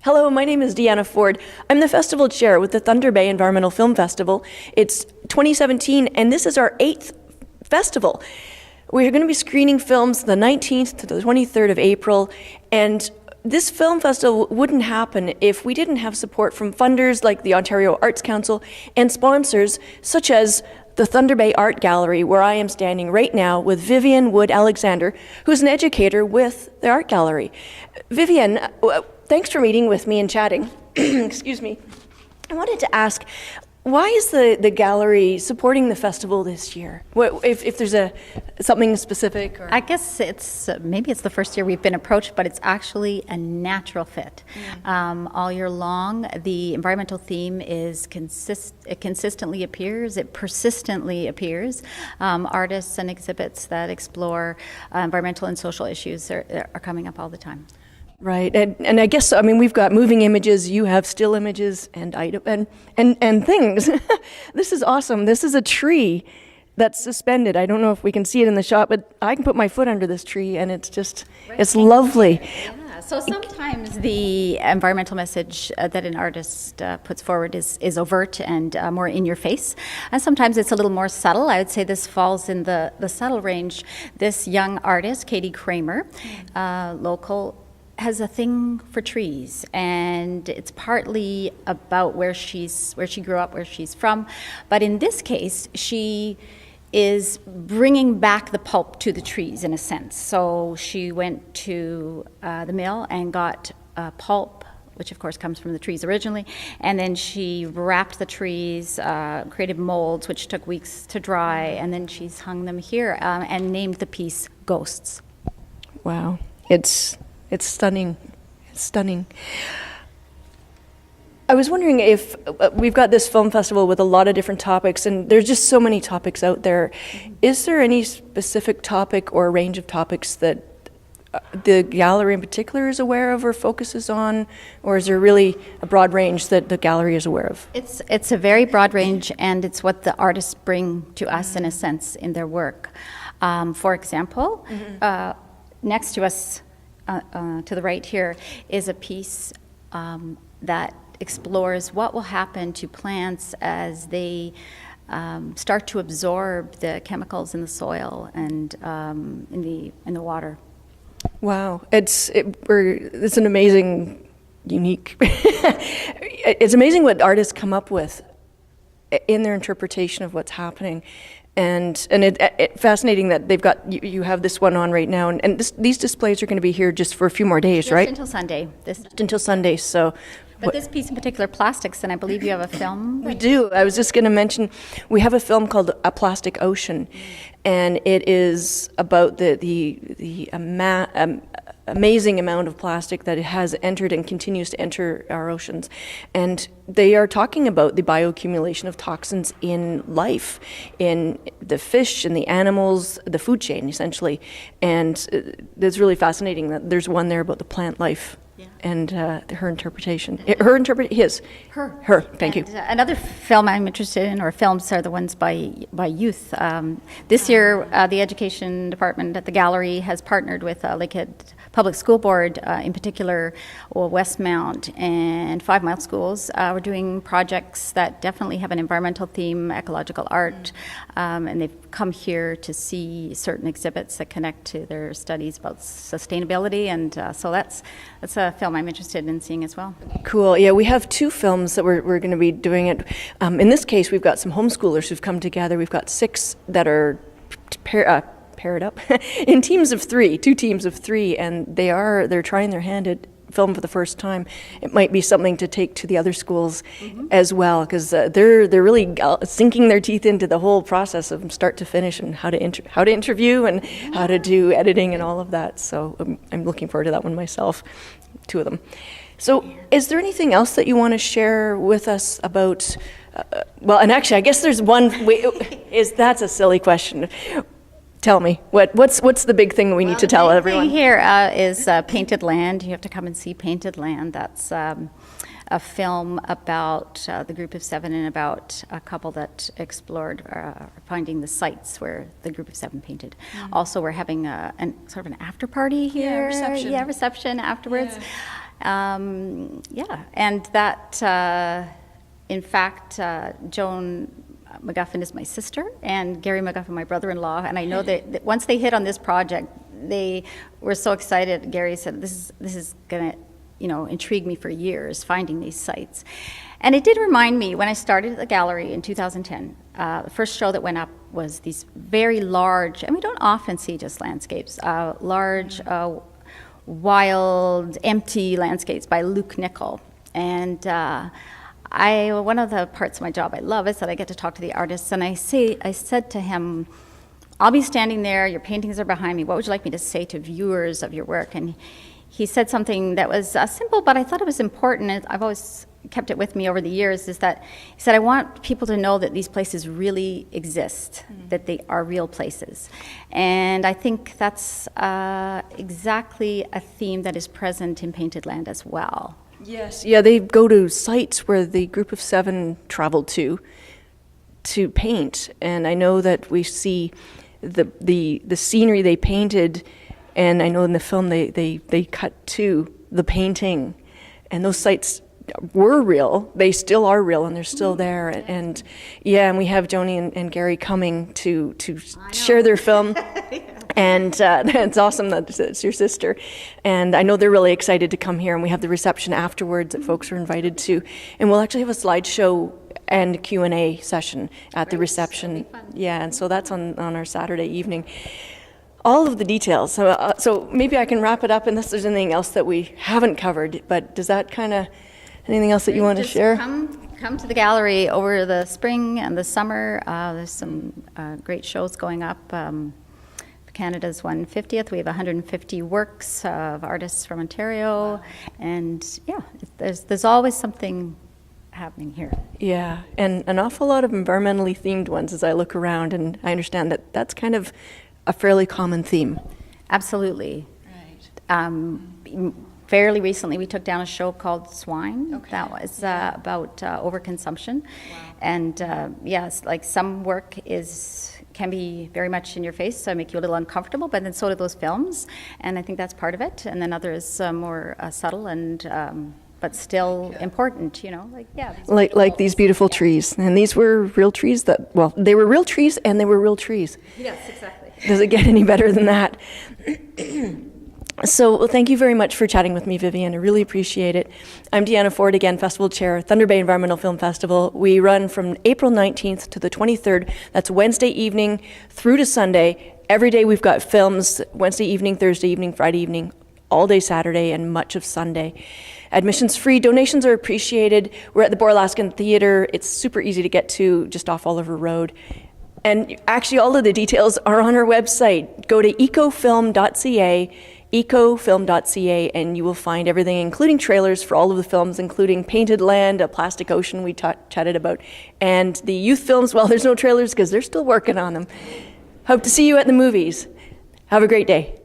Hello, my name is Deanna Ford. I'm the festival chair with the Thunder Bay Environmental Film Festival. It's 2017, and this is our 8th festival. We're going to be screening films the 19th to the 23rd of April, and this film festival wouldn't happen if we didn't have support from funders like the Ontario Arts Council and sponsors such as the Thunder Bay Art Gallery, where I am standing right now with Vivian Wood-Alexander, who's an educator with the Art Gallery. Vivian, thanks for meeting with me and chatting. Excuse me. I wanted to ask, why is the gallery supporting the festival this year? If there's something specific? Or? I guess maybe it's the first year we've been approached, but it's actually a natural fit. All year long, the environmental theme is it consistently appears, it persistently appears. Artists and exhibits that explore environmental and social issues are coming up all the time. Right, and I guess, I mean, we've got moving images, you have still images and things. This is awesome. This is a tree that's suspended. I don't know if we can see it in the shot, but I can put my foot under this tree and it's just, it's lovely. Yeah, so sometimes the environmental message that an artist puts forward is overt and more in your face. And sometimes it's a little more subtle. I would say this falls in the subtle range. This young artist, Katie Kramer, local, has a thing for trees, and it's partly about where she grew up, where she's from, but in this case she is bringing back the pulp to the trees in a sense. So she went to the mill and got pulp, which of course comes from the trees originally, and then she wrapped the trees, created molds which took weeks to dry, and then she's hung them here and named the piece Ghosts. Wow, it's stunning. It's stunning. I was wondering if we've got this film festival with a lot of different topics, and there's just so many topics out there. Is there any specific topic or range of topics that the gallery in particular is aware of or focuses on, or is there really a broad range that the gallery is aware of? It's a very broad range, and it's what the artists bring to us in a sense in their work. For example, next to us, to the right here, is a piece that explores what will happen to plants as they start to absorb the chemicals in the soil and in the water. Wow, it's an amazing, unique. It's amazing what artists come up with in their interpretation of what's happening. And it fascinating that they've got, you have this one on right now, and these displays are going to be here just for a few more days, just right? Until Sunday. Just until Sunday, so. But this piece in particular, plastics, and I believe you have a film. We do. I was just going to mention, we have a film called A Plastic Ocean, and it is about the amazing amount of plastic that has entered and continues to enter our oceans. And they are talking about the bioaccumulation of toxins in life, in the fish and the animals, the food chain, essentially. And it's really fascinating that there's one there about the plant life. Yeah. And her interpretation. Her. Thank you. Another film I'm interested in, or films, are the ones by youth. This year, the education department at the gallery has partnered with Lakehead Public School Board, in particular Westmount and 5 Mile Schools. We're doing projects that definitely have an environmental theme, ecological art, and they've come here to see certain exhibits that connect to their studies about sustainability, and so that's a film I'm interested in seeing as well. Cool. Yeah, we have 2 films that we're going to be doing it. In this case, we've got some homeschoolers who've come together. We've got 6 that are paired up in teams of 3, 2 teams of 3, and they're trying their hand at film for the first time. It might be something to take to the other schools as well, because they're really sinking their teeth into the whole process of start to finish, and how to interview and how to do editing and all of that. So I'm looking forward to that one myself, 2 of them. So is there anything else that you want to share with us about, well, and actually I guess there's one, that's a silly question. Tell me, what's the big thing we need to tell everyone? The big thing here is Painted Land. You have to come and see Painted Land. That's a film about the group of 7 and about a couple that explored finding the sites where the group of 7 painted. Also, we're having sort of an after party here. Yeah, reception. Yeah, reception afterwards. Yeah, and that, in fact, Joan McGuffin is my sister, and Gary McGuffin, my brother-in-law, and I know that once they hit on this project, they were so excited. Gary said, this is going to, intrigue me for years, finding these sites. And it did remind me, when I started at the gallery in 2010, the first show that went up was these very large, and we don't often see just landscapes, large, wild, empty landscapes by Luke Nicol. And one of the parts of my job I love is that I get to talk to the artists, and I said to him, I'll be standing there, your paintings are behind me, what would you like me to say to viewers of your work? And he said something that was simple, but I thought it was important. I've always kept it with me over the years, is that he said, I want people to know that these places really exist, that they are real places. And I think that's exactly a theme that is present in Painted Land as well. Yes, yeah, they go to sites where the group of 7 traveled to paint, and I know that we see the scenery they painted, and I know in the film they cut to the painting, and those sites were real. They still are real, and they're still there. And yeah, and we have Joni and Gary coming to share their film. And it's awesome that it's your sister. And I know they're really excited to come here, and we have the reception afterwards that folks are invited to. And we'll actually have a slideshow and a Q&A session at the reception. Yeah, and so that's on our Saturday evening. All of the details. So maybe I can wrap it up unless there's anything else that we haven't covered. But does that kind of, anything else that you want to share? Come to the gallery over the spring and the summer. There's some great shows going up. Canada's 150th. We have 150 works of artists from Ontario. Wow. And yeah, there's always something happening here. Yeah, and an awful lot of environmentally themed ones as I look around, and I understand that that's kind of a fairly common theme. Absolutely. Right. Fairly recently, we took down a show called Swine. Okay. That was about overconsumption. Wow. And yes, like some work can be very much in your face, so make you a little uncomfortable, but then so do those films, and I think that's part of it. And then others more subtle and but still important, like these beautiful trees. And these were real trees they were real trees, and they were real trees. Yes, exactly. Does it get any better than that? So thank you very much for chatting with me, Vivian. I really appreciate it. I'm Deanna Ford, again, Festival Chair, Thunder Bay Environmental Film Festival. We run from April 19th to the 23rd. That's Wednesday evening through to Sunday. Every day we've got films, Wednesday evening, Thursday evening, Friday evening, all day Saturday, and much of Sunday. Admission's free. Donations are appreciated. We're at the Boralaskan Theatre. It's super easy to get to, just off Oliver Road. And actually, all of the details are on our website. Go to ecofilm.ca, and you will find everything, including trailers for all of the films, including Painted Land, A Plastic Ocean we chatted about, and the youth films. Well, there's no trailers because they're still working on them. Hope to see you at the movies. Have a great day.